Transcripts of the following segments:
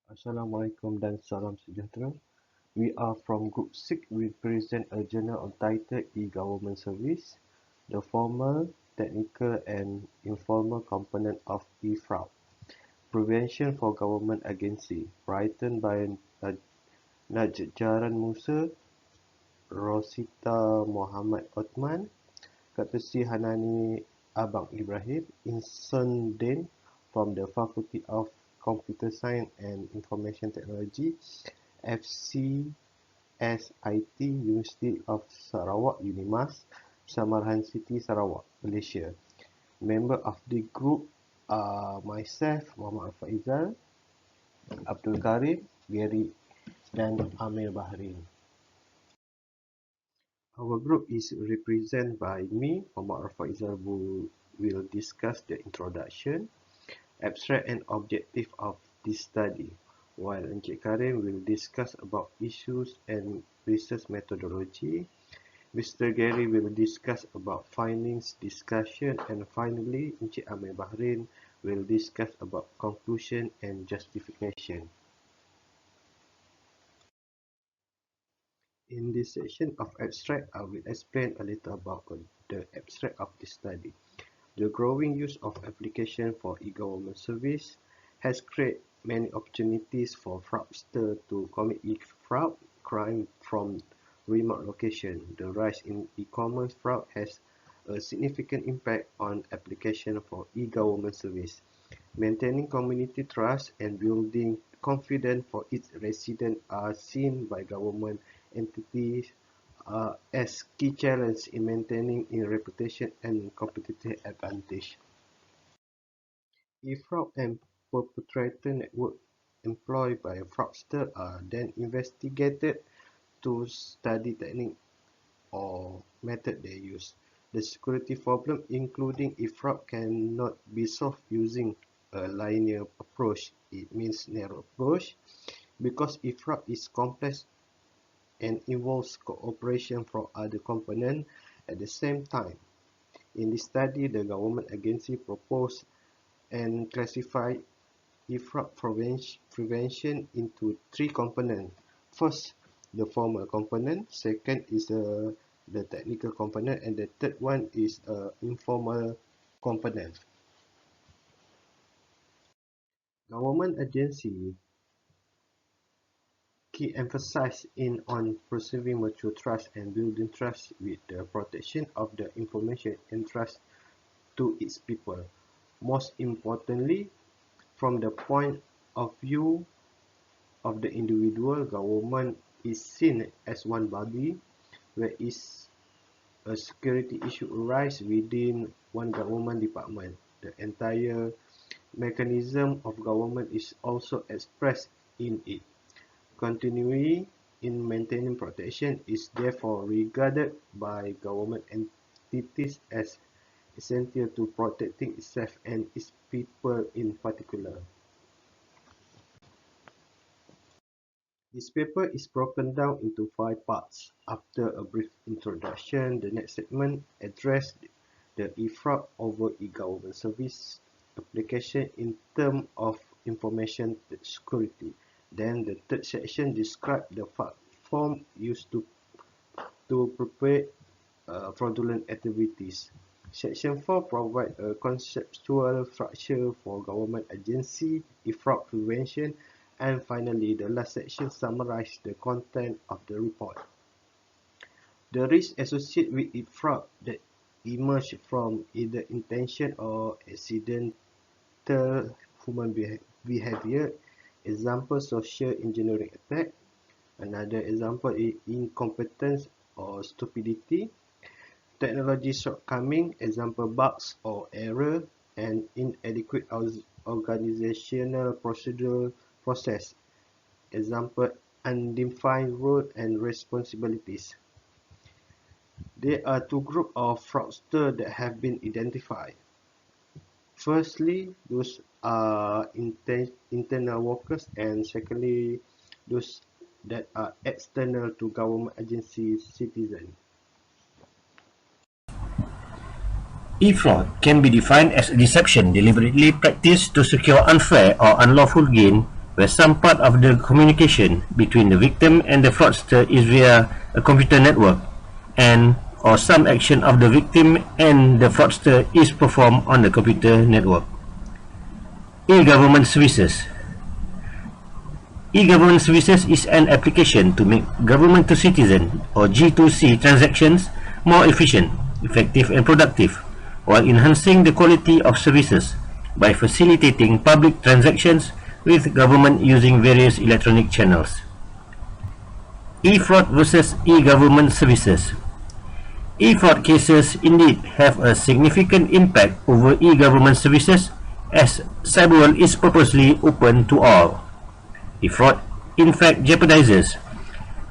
Assalamualaikum dan salam sejahtera. We are from Group 6. We present a journal entitled E-Government Service, the formal, technical and informal component of e-fraud. Prevention for Government Agency, written by Musa, Rosita Mohamed Othman, courtesy Hanani Abang Ibrahim, Insundin from the Faculty of Computer Science and Information Technology, FCSIT, University of Sarawak, UNIMAS, Samaran City, Sarawak, Malaysia. Member of the group are myself, Muhammad Faizal, Abdul Karim, Gary dan Amir Bahrin. Our group is represented by me, Muhammad Faizal, who will discuss the introduction, abstract and objective of this study, while Encik Karim will discuss about issues and research methodology. Mr. Gary will discuss about findings, discussion, and finally, Encik Amir Bahrin will discuss about conclusion and justification. In this section of abstract, I will explain a little about the abstract of this study. The growing use of application for e-government service has created many opportunities for fraudsters to commit e-fraud crime from remote location. The rise in e-commerce fraud has a significant impact on application for e-government service. Maintaining community trust and building confidence for its residents are seen by government entities as key challenges in maintaining its reputation and competitive advantage. E-fraud and perpetrator networks employed by fraudsters are then investigated to study technique or method they use. The security problem, including e-fraud, cannot be solved using a linear approach. It means narrow approach because e-fraud is complex and involves cooperation from other components at the same time. In this study, the government agency proposed and classified e-fraud prevention into three components. First, the formal component. Second is the technical component, and the third one is informal component. Government agency key emphasis on preserving mutual trust and building trust with the protection of the information entrusted to its people. Most importantly, from the point of view of the individual, government is seen as one body, where is a security issue arises within one government department. The entire mechanism of government is also expressed in it. Continuity in maintaining protection is therefore regarded by government entities as essential to protecting itself and its people in particular. This paper is broken down into 5 parts. After a brief introduction, the next segment addresses the e-fraud over e-government service application in terms of information security. Then the third section describes the platform used to perpetrate fraudulent activities. Section 4 provides a conceptual structure for government agency, e-fraud prevention, and finally, the last section summarizes the content of the report. The risks associated with e-fraud that emerge from either intention or accidental human behavior. Example, social engineering attack. Another example is incompetence or stupidity. Technology shortcoming, example bugs or error, and inadequate organizational process, example undefined roles and responsibilities. There are two groups of fraudsters that have been identified. Firstly, those are internal workers, and secondly, those that are external to government agencies, citizens. E-fraud can be defined as a deception deliberately practiced to secure unfair or unlawful gain where some part of the communication between the victim and the fraudster is via a computer network, and or some action of the victim and the fraudster is performed on the computer network. E-government services. E-government services is an application to make government to citizen or G2C transactions more efficient, effective and productive, while enhancing the quality of services by facilitating public transactions with government using various electronic channels. E-fraud versus e-government services. E-fraud cases indeed have a significant impact over e-government services, as cyberworld is purposely open to all. E-fraud in fact jeopardizes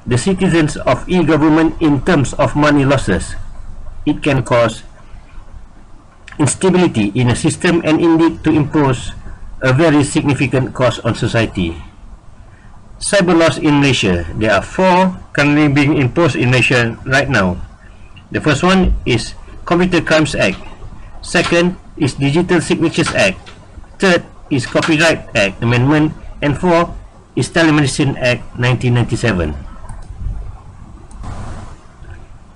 the citizens of e-government in terms of money losses. It can cause instability in a system and indeed to impose a very significant cost on society. Cyber laws in Malaysia. There are 4 currently being imposed in Malaysia right now. The first one is Computer Crimes Act. Second is Digital Signatures Act. Third is Copyright Act Amendment. And 4 is Telemedicine Act 1997.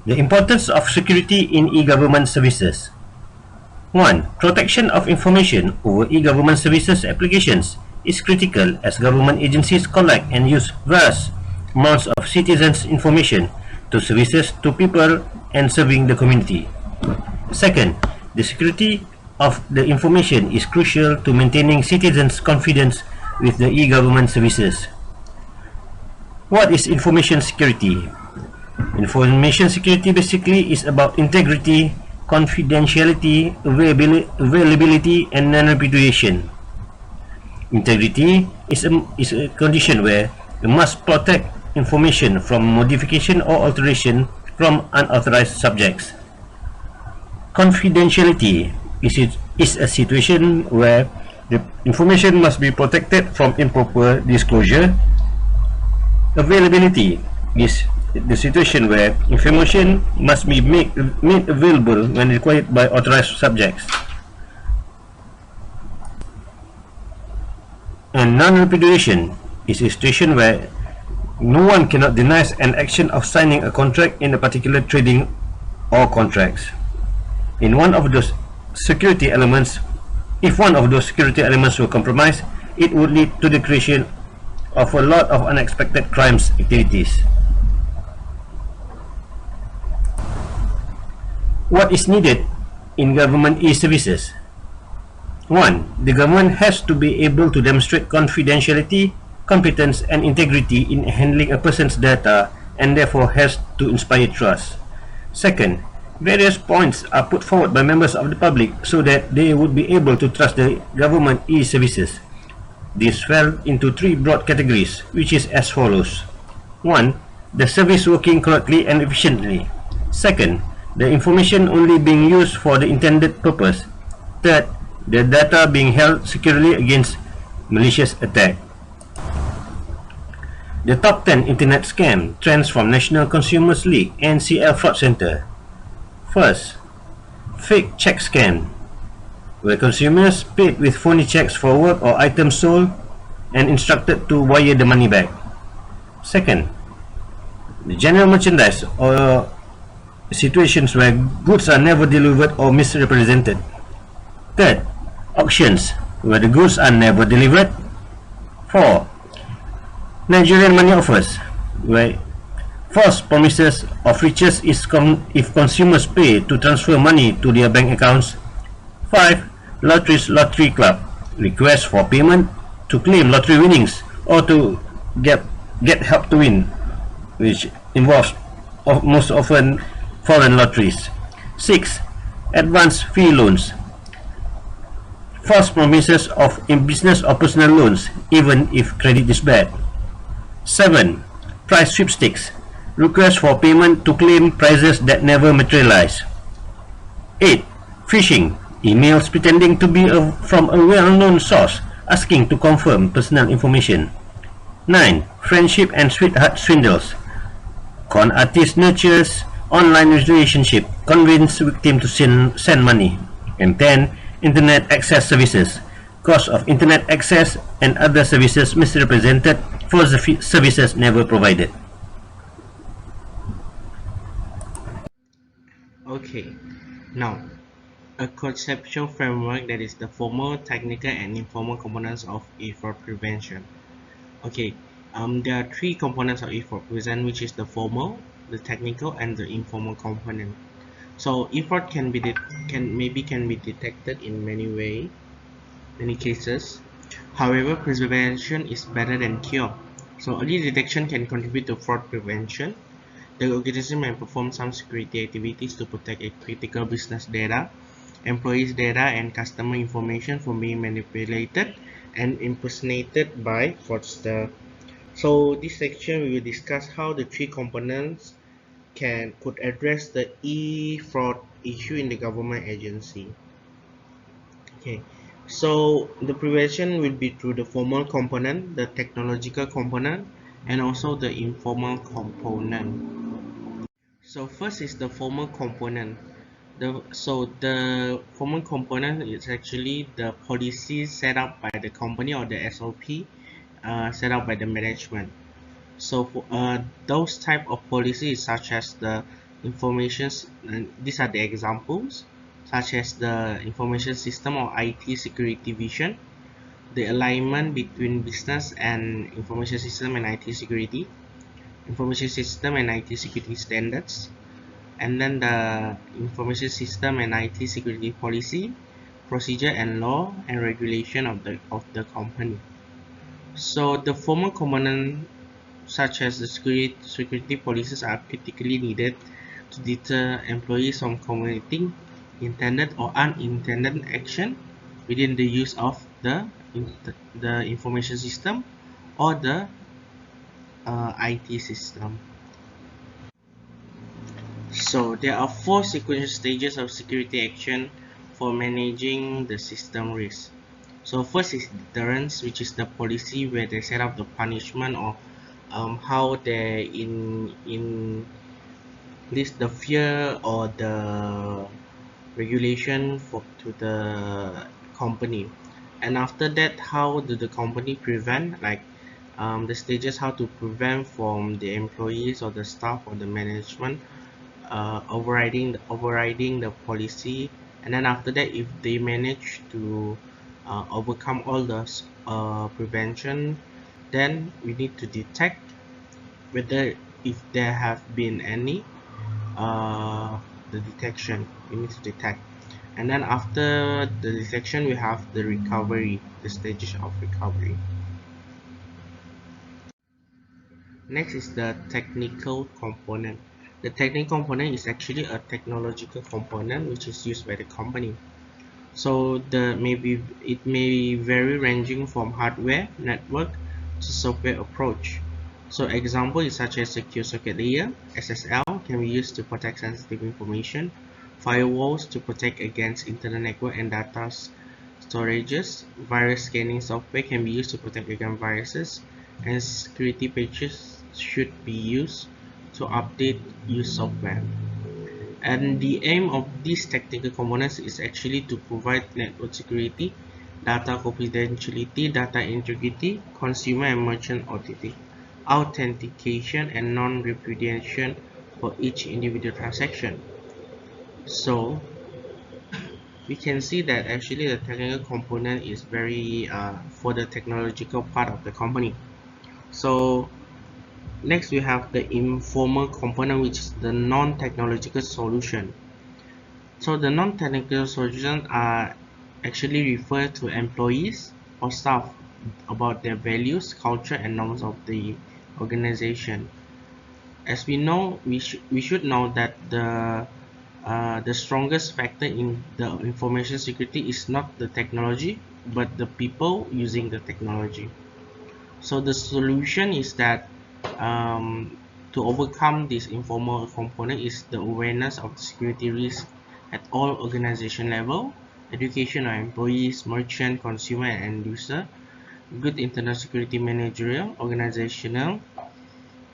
The importance of security in e-government services. 1. Protection of information over e-government services applications is critical as government agencies collect and use vast amounts of citizens' information to services to people and serving the community. Second, the security of the information is crucial to maintaining citizens' confidence with the e-government services. What is information security? Information security basically is about integrity, confidentiality, availability, and non-repudiation. Integrity is a condition where you must protect information from modification or alteration from unauthorized subjects. Confidentiality is a situation where the information must be protected from improper disclosure. Availability is the situation where information must be made available when required by authorized subjects. And non-repudiation is a situation where no one cannot deny an action of signing a contract in a particular trading or contracts. In one of those security elements, if one of those security elements were compromised, it would lead to the creation of a lot of unexpected crimes activities. What is needed in government e-services? 1. The government has to be able to demonstrate confidentiality, competence, and integrity in handling a person's data, and therefore has to inspire trust. Second, various points are put forward by members of the public so that they would be able to trust the government e-services. These fell into 3 broad categories, which is as follows. 1. The service working correctly and efficiently. Second, the information only being used for the intended purpose. Third, the data being held securely against malicious attack. The top 10 internet scam trends from National Consumers League NCL Fraud Center. First, fake check scam, where consumers paid with phony checks for work or items sold and instructed to wire the money back. Second, the general merchandise or situations where goods are never delivered or misrepresented. Third, auctions, where the goods are never delivered. 4. Nigerian money offers, where false promises of riches is if consumers pay to transfer money to their bank accounts. 5. Lottery club, request for payment to claim lottery winnings or to get help to win, which involves most often foreign lotteries. 6. Advance fee loans, false promises of business or personal loans even if credit is bad. 7. Prize sweepstakes, request for payment to claim prizes that never materialize. 8. Phishing, emails pretending to be from a well-known source asking to confirm personal information. 9. Friendship and sweetheart swindles, con artist nurtures online relationship, convince victim to send money. And 10. Internet access services, cost of internet access, and other services misrepresented for the services never provided. Okay, now a conceptual framework that is the formal, technical, and informal components of e-fraud prevention. Okay, there are three components of e-fraud prevention, which is the formal, the technical, and the informal component. So e-fraud can be detected in many cases. However, prevention is better than cure. So early detection can contribute to fraud prevention. The organization may perform some security activities to protect a critical business data, employees' data, and customer information from being manipulated and impersonated by fraudsters. So this section we will discuss how the three components could address the e-fraud issue in the government agency. Okay, so the prevention will be through the formal component, the technological component, and also the informal component. So first is the formal component. The formal component is actually the policy set up by the company or the SOP set up by the management. So for those type of policies such as the informations, and these are the examples, such as the information system or IT security vision, the alignment between business and information system and IT security, information system and IT security standards, and then the information system and IT security policy, procedure and law and regulation of the company. So the formal component such as the security policies are critically needed to deter employees from committing intended or unintended action within the use of the information system or the IT system. So there are four sequential stages of security action for managing the system risk. So first is deterrence, which is the policy where they set up the punishment or how they in list the fear or the regulation for to the company. And after that, how do the company prevent, like the stages how to prevent from the employees or the staff or the management overriding the policy. And then after that, if they manage to overcome all the prevention, then we need to detect whether if there have been any the detection we need to detect. And then after the detection, we have the recovery, the stages of recovery. Next is the technical component. The technical component is actually a technological component which is used by the company. So it may vary ranging from hardware, network to software approach. So example is such as secure circuit layer, SSL, can be used to protect sensitive information, firewalls to protect against internet network and data storages, virus scanning software can be used to protect against viruses, and security patches should be used to update used software. And the aim of these technical components is actually to provide network security, data confidentiality, data integrity, consumer and merchant authentication, and non-repudiation for each individual transaction. So we can see that actually the technical component is very for the technological part of the company. So next we have the informal component, which is the non-technological solution. So the non-technical solutions are actually refer to employees or staff about their values, culture, and norms of the organization. As we know, we should know that the strongest factor in the information security is not the technology, but the people using the technology. So the solution is that to overcome this informal component is the awareness of the security risk at all organization level, education of employees, merchant, consumer, and end user, good internal security managerial, organizational,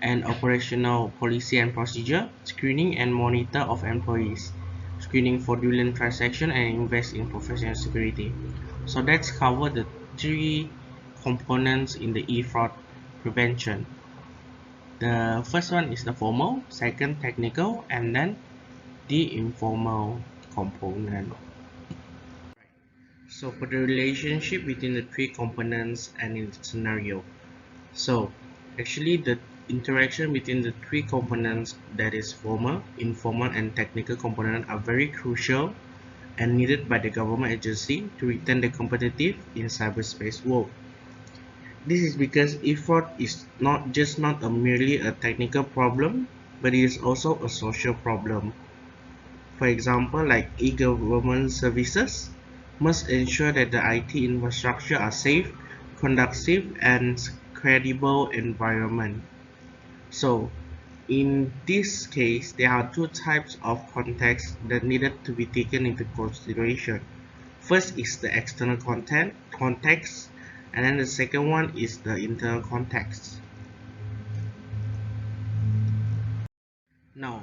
and operational policy and procedure, screening and monitor of employees, screening fraudulent transaction, and invest in professional security. So let's cover the three components in the e-fraud prevention. The first one is the formal, second technical, and then the informal component. So for the relationship between the three components and its scenario. So actually the interaction between the three components, that is formal, informal, and technical component, are very crucial and needed by the government agency to retain the competitive in cyberspace world. This is because e-fraud is not a merely a technical problem, but it is also a social problem. For example, like e-government services must ensure that the IT infrastructure are safe, conducive, and credible environment. So in this case, there are two types of context that needed to be taken into consideration. First is the external context, and then the second one is the internal context. Now,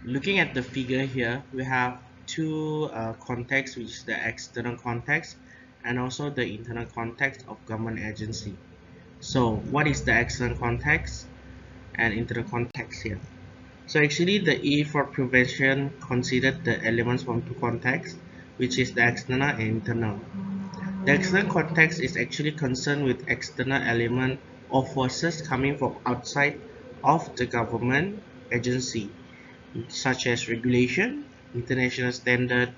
looking at the figure here, we have two contexts, which is the external context and also the internal context of government agency. So what is the external context and internal context here? So actually the E for prevention considered the elements from two contexts, which is the external and internal. The external context is actually concerned with external element or forces coming from outside of the government agency, such as regulation, international standard,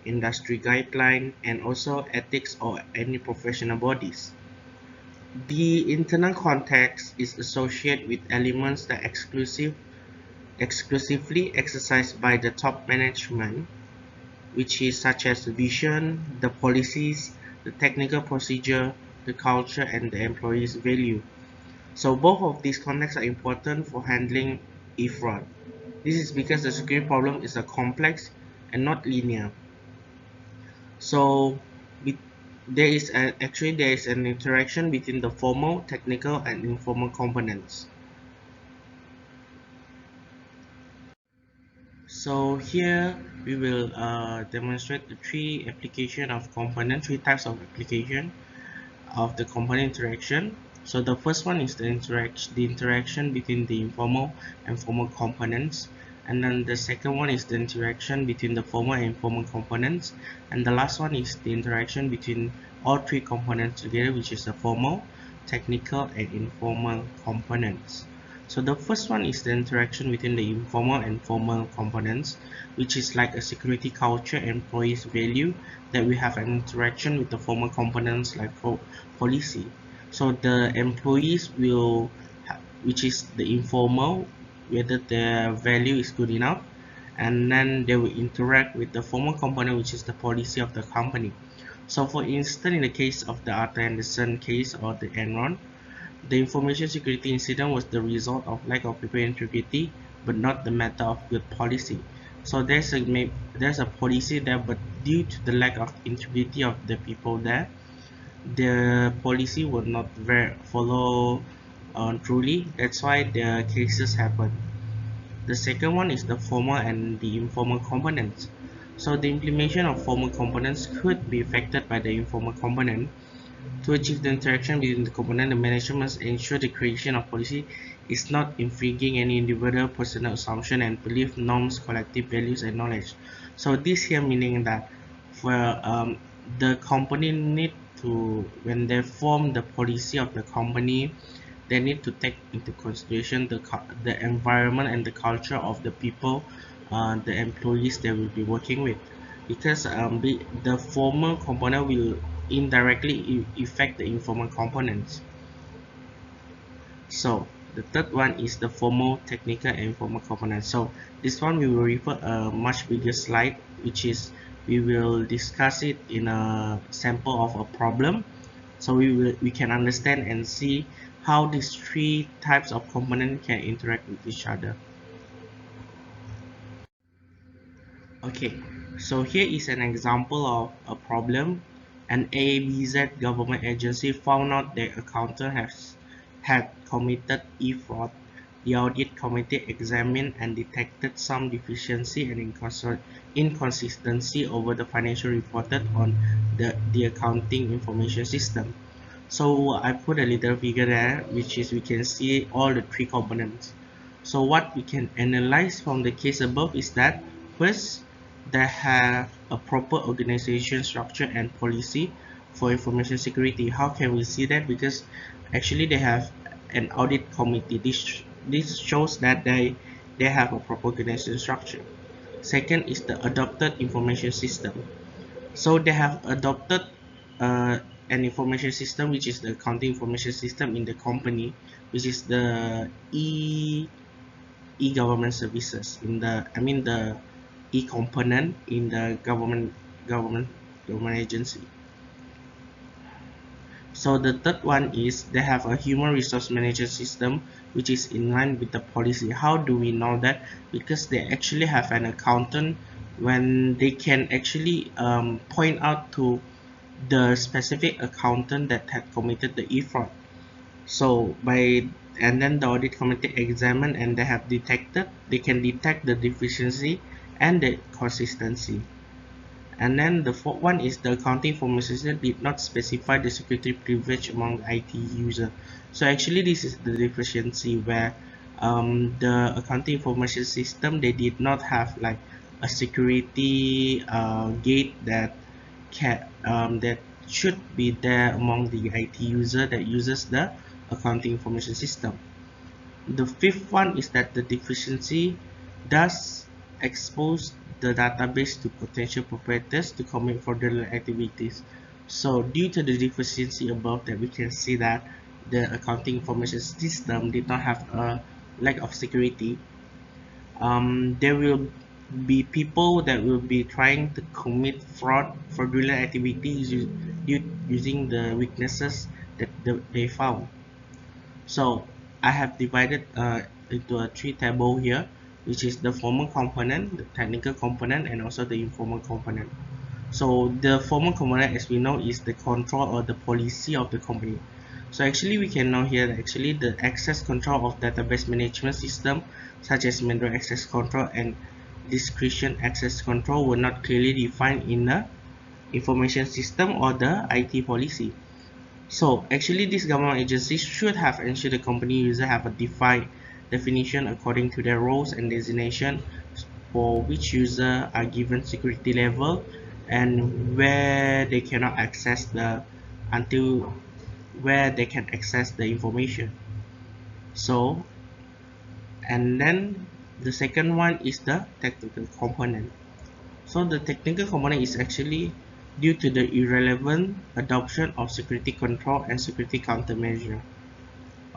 industry guideline, and also ethics or any professional bodies. The internal context is associated with elements that exclusively exercised by the top management, which is such as the vision, the policies, the technical procedure, the culture, and the employees' value. So both of these contexts are important for handling e-fraud. This is because the security problem is a complex and not linear. So there is an interaction between the formal, technical, and informal components. So here we will demonstrate the three types of application of the component interaction. So the first one is the interaction between the informal and formal components, and then the second one is the interaction between the formal and informal components, and the last one is the interaction between all three components together, which is the formal, technical, and informal components. So the first one is the interaction between the informal and formal components, which is like a security culture, employees value, that we have an interaction with the formal components like policy. So the employees will, which is the informal, whether their value is good enough, and then they will interact with the formal component, which is the policy of the company. So for instance, in the case of the Arthur Anderson case or the Enron, the information security incident was the result of lack of people integrity, but not the matter of good policy. So there's a policy there, but due to the lack of integrity of the people there, the policy will not follow truly. That's why the cases happen. The second one is the formal and the informal components. So the implementation of formal components could be affected by the informal component. To achieve the interaction between the component, the management must ensure the creation of policy is not infringing any individual personal assumption and belief, norms, collective values, and knowledge. So this here meaning that for the company need to, when they form the policy of the company, they need to take into consideration the environment and the culture of the people, the employees they will be working with, because the formal component will indirectly affect the informal components. So the third one is the formal, technical, and informal components. So this one we will refer a much bigger slide, which is we will discuss it in a sample of a problem, so we can understand and see how these three types of component can interact with each other. Okay, so here is an example of a problem. An ABZ government agency found out their accountant had committed e-fraud The audit committee examined and detected some deficiency and inconsistency over the financial reported on the accounting information system. So I put a little figure there, which is we can see all the three components. So what we can analyze from the case above is that first, they have a proper organization structure and policy for information security. How can we see that? Because actually they have an audit committee. This shows that they have a proper organization structure. Second is the adopted information system. So they have adopted uh, an information system, which is the accounting information system in the company, which is the e-government services in the the e-component in the government agency. So the third one is they have a human resource management system which is in line with the policy. How do we know that? Because they actually have an accountant when they can actually point out to the specific accountant that had committed the e-fraud. So and then the audit committee examine and they can detect the deficiency and the consistency. And then the fourth one is the accounting information system did not specify the security privilege among the IT user. So actually this is the deficiency where the accounting information system, they did not have like a security gate that should be there among the IT user that uses the accounting information system. The fifth one is that the deficiency does expose the database to potential perpetrators to commit fraudulent activities. So due to the deficiency above that, we can see that the accounting information system did not have a lack of security. There will be people that will be trying to commit fraudulent activities using the weaknesses that they found. So I have divided into a three table here, which is the formal component, the technical component, and also the informal component. So the formal component, as we know, is the control or the policy of the company. So actually we can know here that actually the access control of database management system such as manual access control and discretion access control were not clearly defined in the information system or the IT policy. So actually this government agency should have ensured the company user have a defined definition according to their roles and designation for which user are given security level and where they cannot access the until where they can access the information. So and then the second one is the technical component. So the technical component is actually due to the irrelevant adoption of security control and security countermeasure.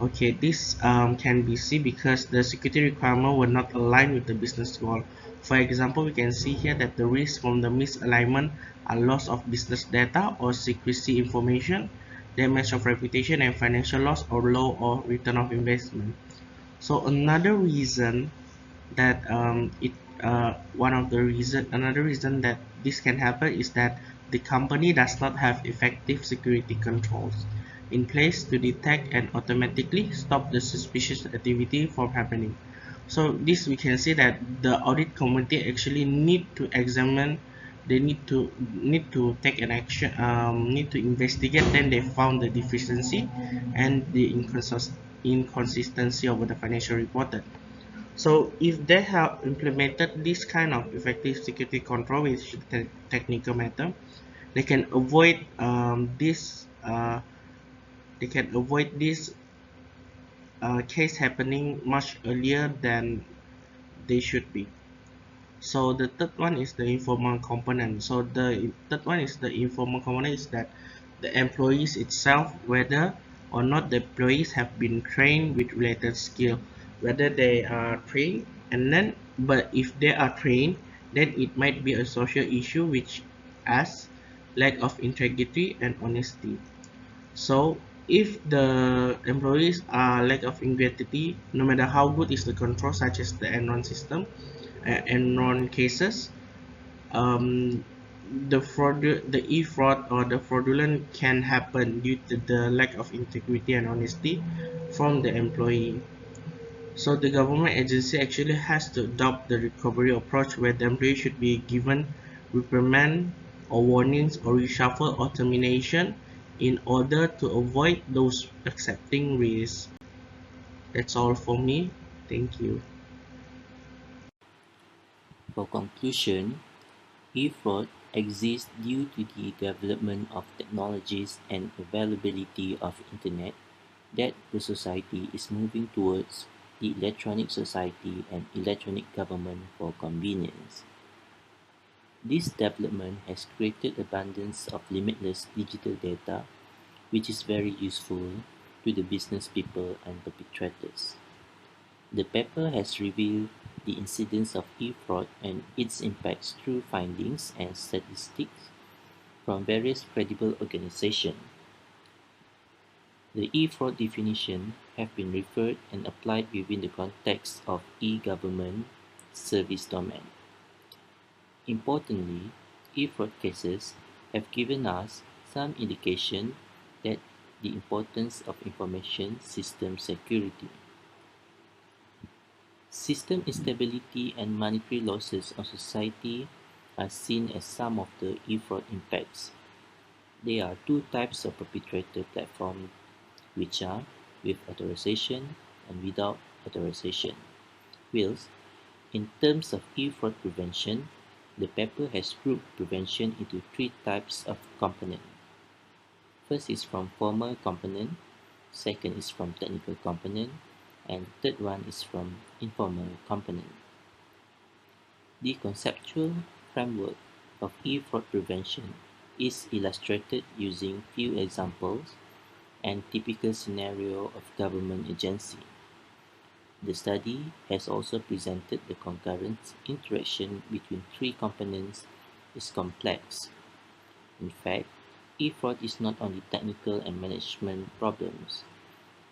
Okay, this can be seen because the security requirement were not aligned with the business goal. For example, we can see here that the risks from the misalignment are loss of business data or secrecy information, damage of reputation and financial loss or low or return of investment. So another reason that another reason that this can happen is that the company does not have effective security controls in place to detect and automatically stop the suspicious activity from happening. So this we can see that the audit committee actually need to examine, they need to take an action, need to investigate. Then they found the deficiency and the inconsistency over the financial reported. So if they have implemented this kind of effective security control with technical method, they can avoid this case happening much earlier than they should be. So the third one is the informal component. So the third one is the informal component is that the employees itself, whether or not the employees have been trained with related skill, whether they are trained and then, but if they are trained, then it might be a social issue which as lack of integrity and honesty. So if the employees are lack of integrity, no matter how good is the control such as the Enron system, Enron cases, um, the e-fraud or the fraudulent can happen due to the lack of integrity and honesty from the employee. So the government agency actually has to adopt the recovery approach where the employee should be given reprimand or warnings or reshuffle or termination in order to avoid those accepting risks. That's all for me. Thank you. For conclusion, e-fraud exists due to the development of technologies and availability of internet that the society is moving towards the electronic society and electronic government for convenience. This development has created abundance of limitless digital data, which is very useful to the business people and perpetrators. The paper has revealed the incidence of e-fraud and its impacts through findings and statistics from various credible organizations. The e-fraud definition have been referred and applied within the context of e-government service domain. Importantly, e-fraud cases have given us some indication that the importance of information system security. System instability and monetary losses on society are seen as some of the e-fraud impacts. There are two types of perpetrator platform, which are with authorization and without authorization. Whilst, in terms of e-fraud prevention, the paper has grouped prevention into three types of component. First is from formal component, second is from technical component, and the third one is from informal component. The conceptual framework of e-fraud prevention is illustrated using few examples and typical scenario of government agency. The study has also presented the concurrent interaction between three components is complex. In fact, e-fraud is not only technical and management problems,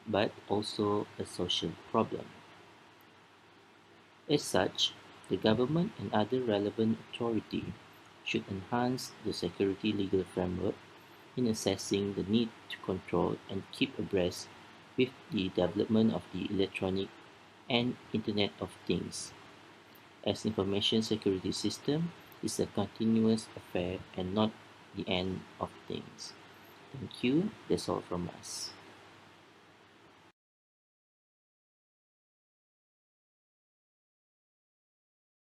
but also a social problem. As such, the government and other relevant authorities should enhance the security legal framework in assessing the need to control and keep abreast with the development of the electronic and Internet of Things, as information security system is a continuous affair and not the end of things. Thank you. That's all from us.